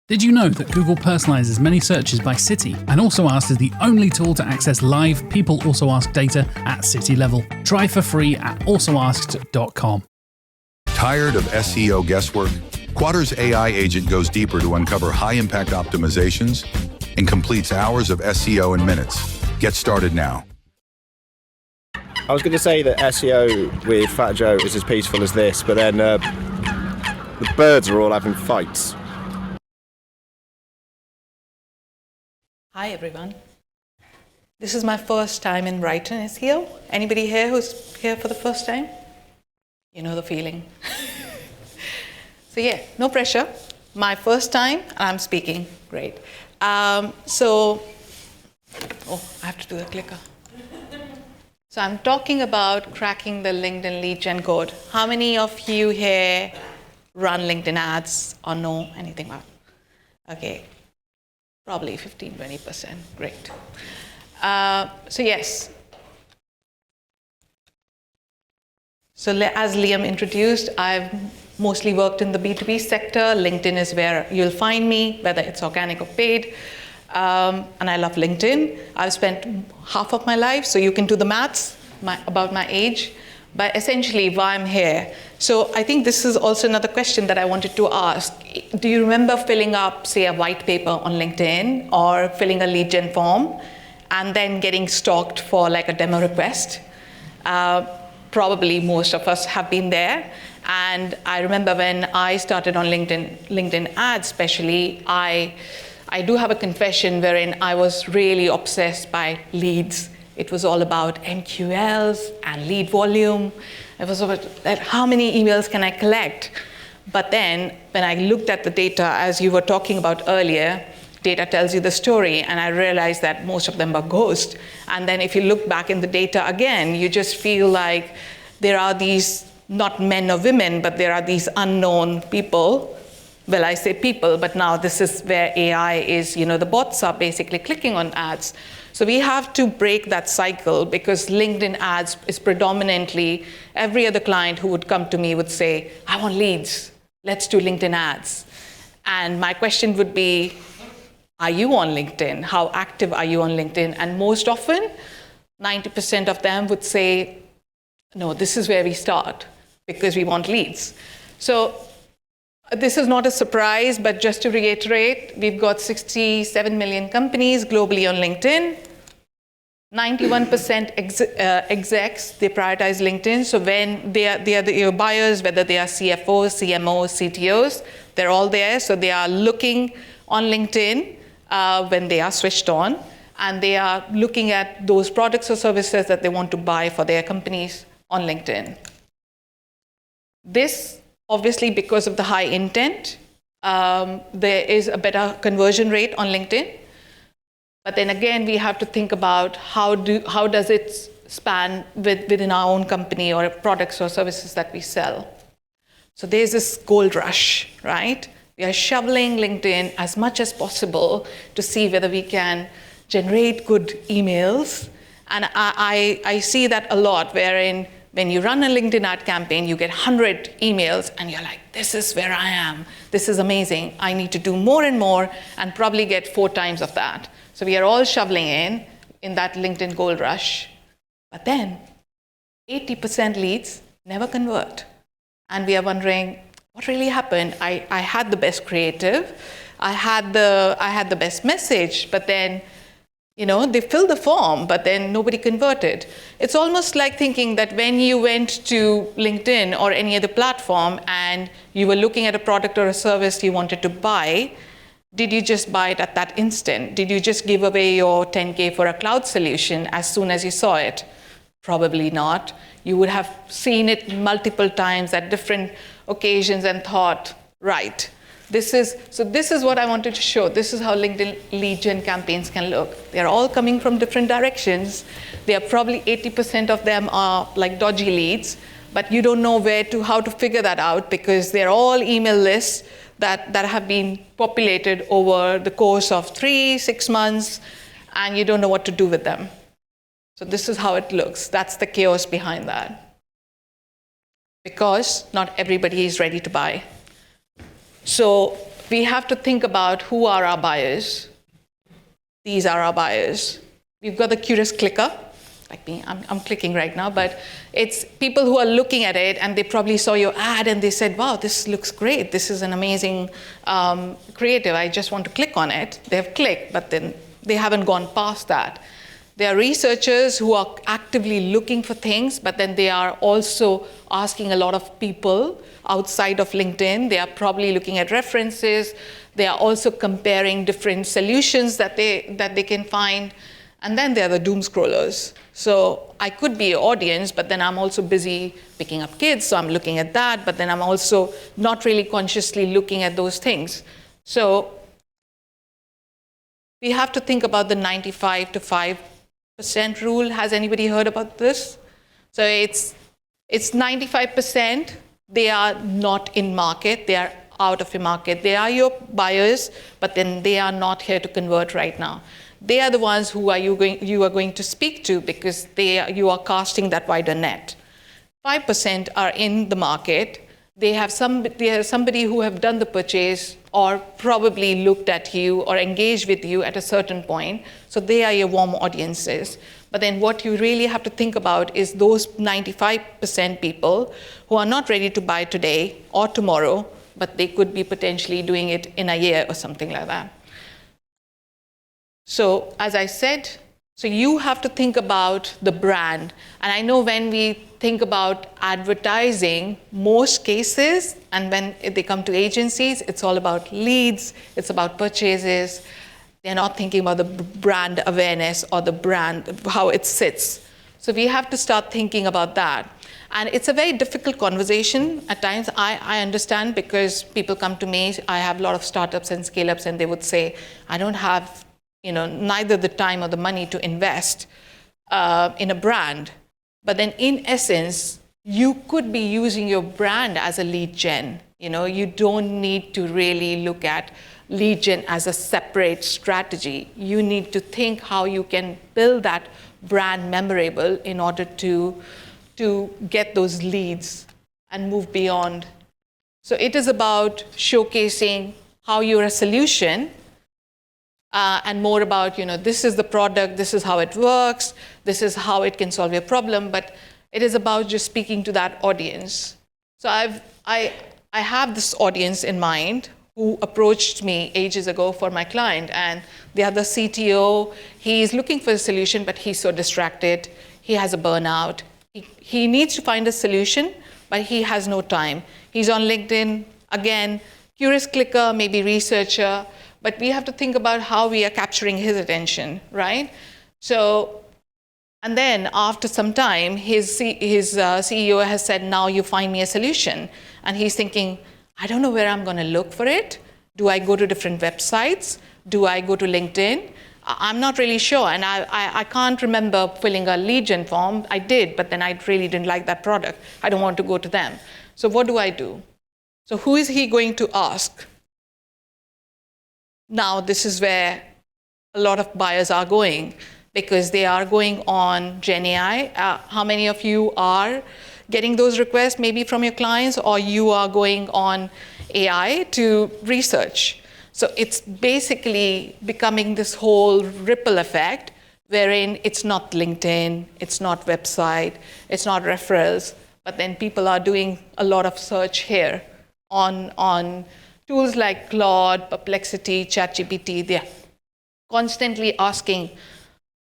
Did you know that Google personalizes many searches by city and Also Asked is the only tool to access live People Also Asked data at city level? Try for free at alsoasked.com. Tired of SEO guesswork? Quadra's AI agent goes deeper to uncover high-impact optimizations and completes hours of SEO in minutes. Get started now. I was going to say that SEO with Fat Joe is as peaceful as this, but then the birds are all having fights. Hi everyone. This is my first time in brightonSEO. Anybody here who's here for the first time? You know the feeling. So yeah, no pressure. My first time, I'm speaking. Great. I have to do the clicker. So I'm talking about cracking the LinkedIn lead gen code. How many of you here run LinkedIn ads or know anything about it? Okay. Probably 15-20%. Great. So yes. So as Liam introduced, I've mostly worked in the B2B sector. LinkedIn is where you'll find me, whether it's organic or paid. And I love LinkedIn. I've spent half of my life, so you can do the maths about my age. But essentially, why I'm here. So I think this is also another question that I wanted to ask. Do you remember filling up, say, a white paper on LinkedIn or filling a lead gen form and then getting stalked for like a demo request? Probably most of us have been there. And I remember when I started on LinkedIn ads especially, I do have a confession wherein I was really obsessed by leads. It was all about MQLs and lead volume. It was about how many emails can I collect? But then when I looked at the data, as you were talking about earlier, data tells you the story, and I realized that most of them were ghosts. And then if you look back in the data again, you just feel like there are these, not men or women, but there are these unknown people. Well, I say people, but now this is where AI is, the bots are basically clicking on ads. So we have to break that cycle because LinkedIn ads is predominantly, every other client who would come to me would say, I want leads, let's do LinkedIn ads. And my question would be, are you on LinkedIn? How active are you on LinkedIn? And most often, 90% of them would say, no, this is where we start because we want leads. So this is not a surprise, but just to reiterate, we've got 67 million companies globally on LinkedIn. 91% execs, they prioritize LinkedIn. So when they are your buyers, whether they are CFOs, CMOs, CTOs, they're all there. So they are looking on LinkedIn when they are switched on, and they are looking at those products or services that they want to buy for their companies on LinkedIn. This, obviously, because of the high intent, there is a better conversion rate on LinkedIn. But then again, we have to think about how does it span within our own company or products or services that we sell. So there's this gold rush, right? We are shoveling LinkedIn as much as possible to see whether we can generate good emails. And I see that a lot, wherein when you run a LinkedIn ad campaign, you get 100 emails, and you're like, this is where I am. This is amazing. I need to do more and more, and probably get 4 times of that. So we are all shoveling in that LinkedIn gold rush. But then 80% leads never convert. And we are wondering, what really happened? I had the best creative. I had the best message, but then they filled the form, but then nobody converted. It's almost like thinking that when you went to LinkedIn or any other platform and you were looking at a product or a service you wanted to buy, did you just buy it at that instant? Did you just give away your 10K for a cloud solution as soon as you saw it? Probably not. You would have seen it multiple times at different occasions and thought, right. This is what I wanted to show. This is how LinkedIn lead gen campaigns can look. They're all coming from different directions. They are probably 80% of them are like dodgy leads, but you don't know how to figure that out because they're all email lists that have been populated over the course of 3-6 months, and you don't know what to do with them. So this is how it looks. That's the chaos behind that. Because not everybody is ready to buy. So we have to think about who are our buyers. These are our buyers. We've got the curious clicker, like me, I'm clicking right now, but it's people who are looking at it and they probably saw your ad and they said, wow, this looks great. This is an amazing creative. I just want to click on it. They've clicked, but then they haven't gone past that. There are researchers who are actively looking for things, but then they are also asking a lot of people outside of LinkedIn. They are probably looking at references. They are also comparing different solutions that they can find. And then there are the doom scrollers. So I could be an audience, but then I'm also busy picking up kids, so I'm looking at that, but then I'm also not really consciously looking at those things. So we have to think about the 95 to 5% rule. Has anybody heard about this? So it's 95%. They are not in market. They are out of the market. They are your buyers, but then they are not here to convert right now. They are the ones who you are going to speak to because you are casting that wider net. 5% are in the market. They have somebody who have done the purchase or probably looked at you or engaged with you at a certain point. So they are your warm audiences. But then what you really have to think about is those 95% people who are not ready to buy today or tomorrow, but they could be potentially doing it in a year or something like that. So as I said, so you have to think about the brand. And I know when we think about advertising, most cases, and when they come to agencies, it's all about leads, it's about purchases. They're not thinking about the brand awareness or the brand, how it sits. So we have to start thinking about that. And it's a very difficult conversation at times. I understand because people come to me, I have a lot of startups and scale-ups, and they would say, I don't have neither the time or the money to invest in a brand. But then in essence, you could be using your brand as a lead gen. You don't need to really look at lead gen as a separate strategy. You need to think how you can build that brand memorable in order to get those leads and move beyond. So it is about showcasing how you're a solution and more about, this is the product, this is how it works, this is how it can solve your problem, but it is about just speaking to that audience. So I have this audience in mind who approached me ages ago for my client, and they are the CTO. He's looking for a solution, but he's so distracted. He has a burnout. He needs to find a solution, but he has no time. He's on LinkedIn, again, curious clicker, maybe researcher, but we have to think about how we are capturing his attention, right? So, and then after some time, his CEO has said, now you find me a solution. And he's thinking, I don't know where I'm going to look for it. Do I go to different websites? Do I go to LinkedIn? I'm not really sure. And I can't remember filling a lead gen form. I did, but then I really didn't like that product. I don't want to go to them. So what do I do? So who is he going to ask? Now, this is where a lot of buyers are going, because they are going on Gen AI. How many of you are getting those requests maybe from your clients, or you are going on AI to research? So it's basically becoming this whole ripple effect wherein it's not LinkedIn, it's not website, it's not referrals, but then people are doing a lot of search here on tools like Claude, Perplexity, ChatGPT. They're constantly asking,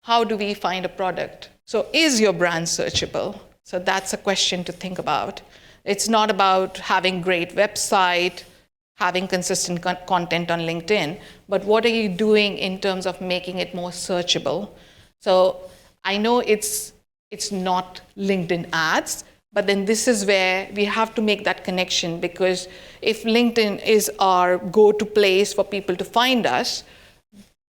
how do we find a product? So is your brand searchable? So that's a question to think about. It's not about having great website, having consistent content on LinkedIn, but what are you doing in terms of making it more searchable? So I know it's not LinkedIn ads, but then this is where we have to make that connection, because if LinkedIn is our go-to place for people to find us,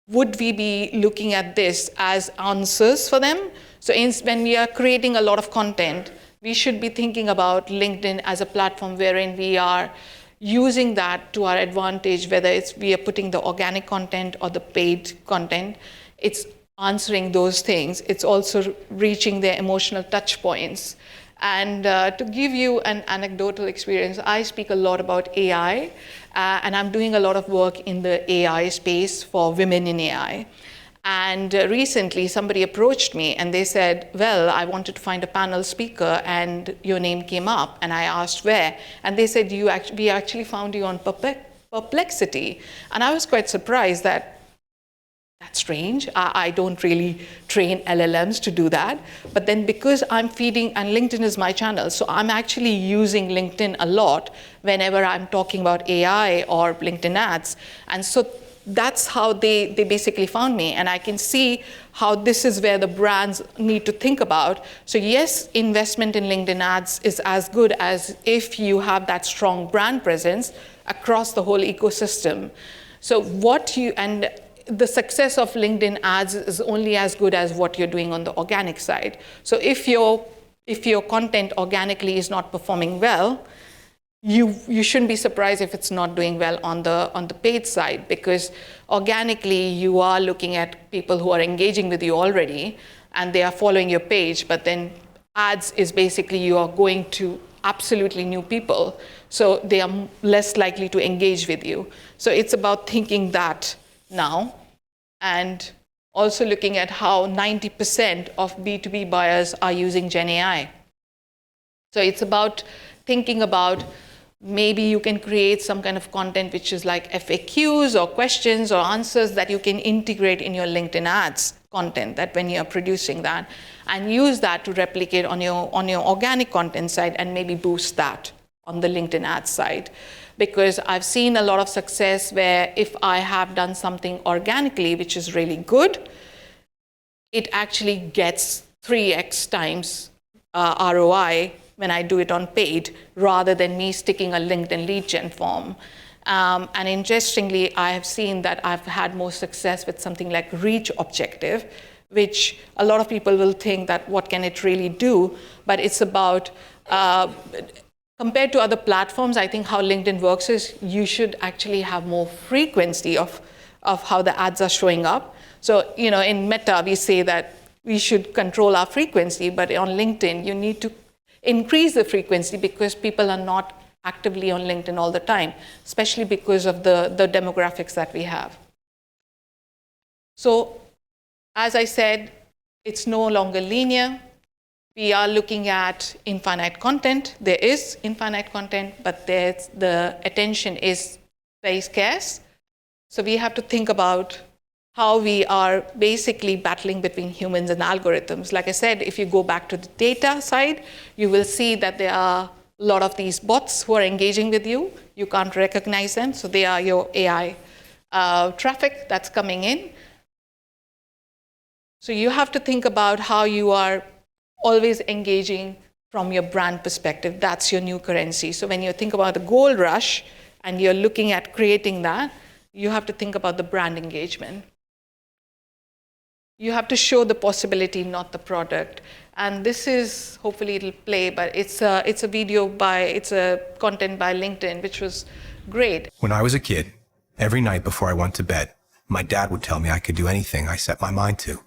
would we be looking at this as answers for them? So when we are creating a lot of content, we should be thinking about LinkedIn as a platform wherein we are using that to our advantage, whether we are putting the organic content or the paid content. It's answering those things, it's also reaching their emotional touch points. And to give you an anecdotal experience, I speak a lot about AI, and I'm doing a lot of work in the AI space for women in AI. And recently somebody approached me and they said, well, I wanted to find a panel speaker and your name came up, and I asked where, and they said, we actually found you on Perplexity. And I was quite surprised that that's strange. I don't really train LLMs to do that. But then because I'm feeding, and LinkedIn is my channel, so I'm actually using LinkedIn a lot whenever I'm talking about AI or LinkedIn ads. And so that's how they basically found me. And I can see how this is where the brands need to think about. So yes, investment in LinkedIn ads is as good as if you have that strong brand presence across the whole ecosystem. So the success of LinkedIn ads is only as good as what you're doing on the organic side. So if your content organically is not performing well, you shouldn't be surprised if it's not doing well on the paid side, because organically you are looking at people who are engaging with you already and they are following your page, but then ads is basically you are going to absolutely new people, so they are less likely to engage with you. So it's about thinking that now, and also looking at how 90% of B2B buyers are using Gen AI. So it's about thinking about maybe you can create some kind of content which is like FAQs or questions or answers that you can integrate in your LinkedIn ads content, that when you're producing that, and use that to replicate on your organic content side and maybe boost that on the LinkedIn ads side. Because I've seen a lot of success where if I have done something organically, which is really good, it actually gets 3x times ROI when I do it on paid, rather than me sticking a LinkedIn lead gen form. And interestingly, I have seen that I've had more success with something like reach objective, which a lot of people will think that what can it really do, but it's about, compared to other platforms, I think how LinkedIn works is you should actually have more frequency of how the ads are showing up. So, in Meta, we say that we should control our frequency, but on LinkedIn, you need to increase the frequency because people are not actively on LinkedIn all the time, especially because of the demographics that we have. So, as I said, it's no longer linear. We are looking at infinite content. There is infinite content, but the attention is very scarce. So we have to think about how we are basically battling between humans and algorithms. Like I said, if you go back to the data side, you will see that there are a lot of these bots who are engaging with you. You can't recognize them, so they are your AI traffic that's coming in. So you have to think about how you are always engaging from your brand perspective. That's your new currency. So when you think about the gold rush and you're looking at creating that, you have to think about the brand engagement. You have to show the possibility, not the product. And this is, hopefully it'll play, but it's a content by LinkedIn, which was great. When I was a kid, every night before I went to bed, my dad would tell me I could do anything I set my mind to.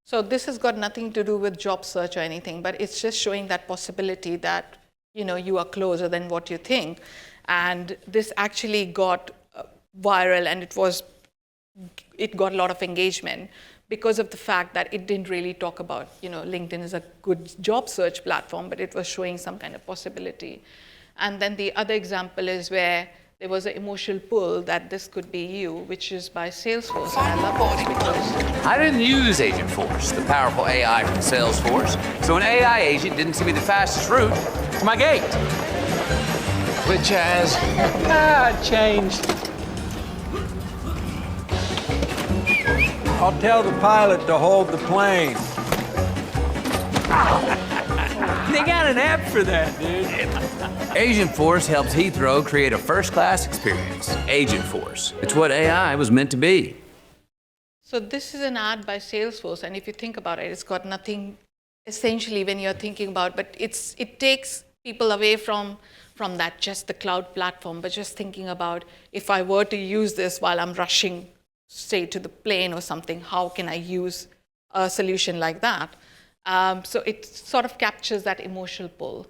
So this has got nothing to do with job search or anything, but it's just showing that possibility that you are closer than what you think. And this actually got viral, and it got a lot of engagement because of the fact that it didn't really talk about, LinkedIn is a good job search platform, but it was showing some kind of possibility. And then the other example is where there was an emotional pull that this could be you, which is by Salesforce. And I love this because I didn't use Agentforce, the powerful AI from Salesforce, so an AI agent didn't seem to be the fastest route to my gate. Which has changed. I'll tell the pilot to hold the plane. They got an app for that, dude. Agentforce helps Heathrow create a first-class experience. Agentforce. It's what AI was meant to be. So this is an ad by Salesforce, and if you think about it, it's got nothing essentially when you're thinking about, but it takes people away from from that just the cloud platform, but just thinking about if I were to use this while I'm rushing, say, to the plane or something, how can I use a solution like that? So it sort of captures that emotional pull.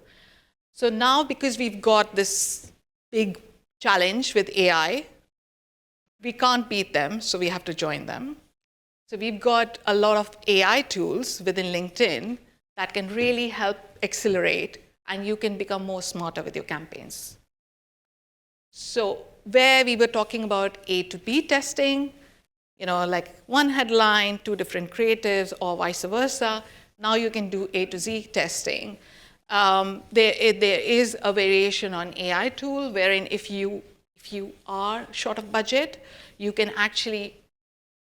So now, because we've got this big challenge with AI, we can't beat them, so we have to join them. So we've got a lot of AI tools within LinkedIn that can really help accelerate, and you can become more smarter with your campaigns. So where we were talking about A to B testing, like one headline, two different creatives, or vice versa, now you can do A to Z testing. There is a variation on AI tool wherein if you are short of budget, you can actually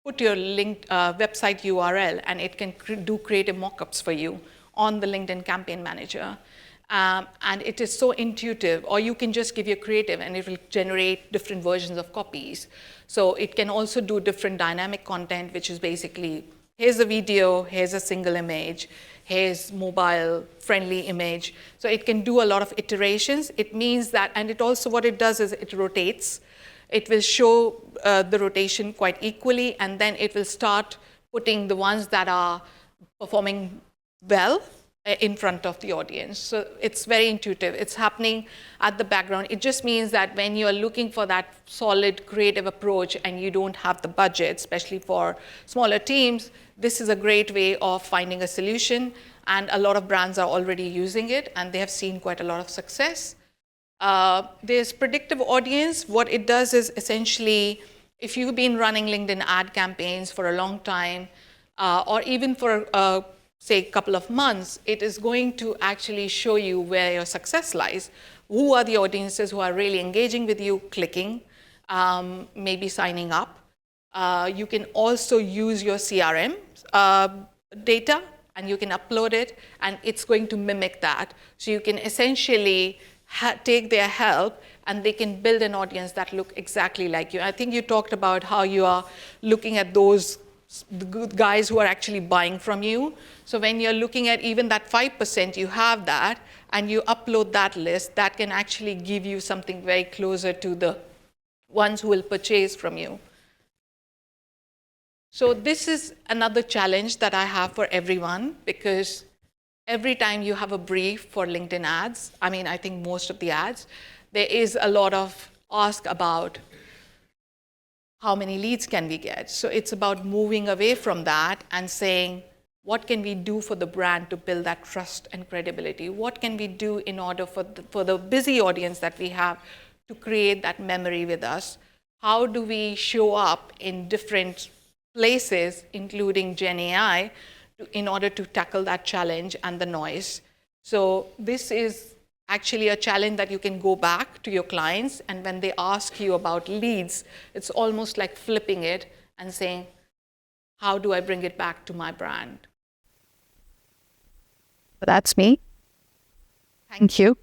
put your website URL and it can do creative mockups for you on the LinkedIn Campaign Manager. And it is so intuitive, or you can just give your creative and it will generate different versions of copies. So it can also do different dynamic content, which is basically, here's a video, here's a single image, here's mobile friendly image. So it can do a lot of iterations. It means that, and it also, what it does is it rotates. It will show the rotation quite equally, and then it will start putting the ones that are performing well in front of the audience. So it's very intuitive. It's happening at the background. It just means that when you're looking for that solid creative approach and you don't have the budget, especially for smaller teams, this is a great way of finding a solution. And a lot of brands are already using it, and they have seen quite a lot of success. There's predictive audience. What it does is essentially, if you've been running LinkedIn ad campaigns for a long time, or even for say a couple of months, it is going to actually show you where your success lies. Who are the audiences who are really engaging with you, clicking, maybe signing up. You can also use your CRM data, and you can upload it, and it's going to mimic that. So you can essentially take their help, and they can build an audience that look exactly like you. I think you talked about how you are looking at the good guys who are actually buying from you. So when you're looking at even that 5%, you have that, and you upload that list, that can actually give you something very closer to the ones who will purchase from you. So this is another challenge that I have for everyone, because every time you have a brief for LinkedIn ads, I think most of the ads, there is a lot of ask about how many leads can we get. So it's about moving away from that and saying, what can we do for the brand to build that trust and credibility? What can we do in order for the busy audience that we have to create that memory with us? How do we show up in different places, including Gen AI, in order to tackle that challenge and the noise? So this is actually a challenge that you can go back to your clients, and when they ask you about leads, it's almost like flipping it and saying, how do I bring it back to my brand? That's me. Thank you.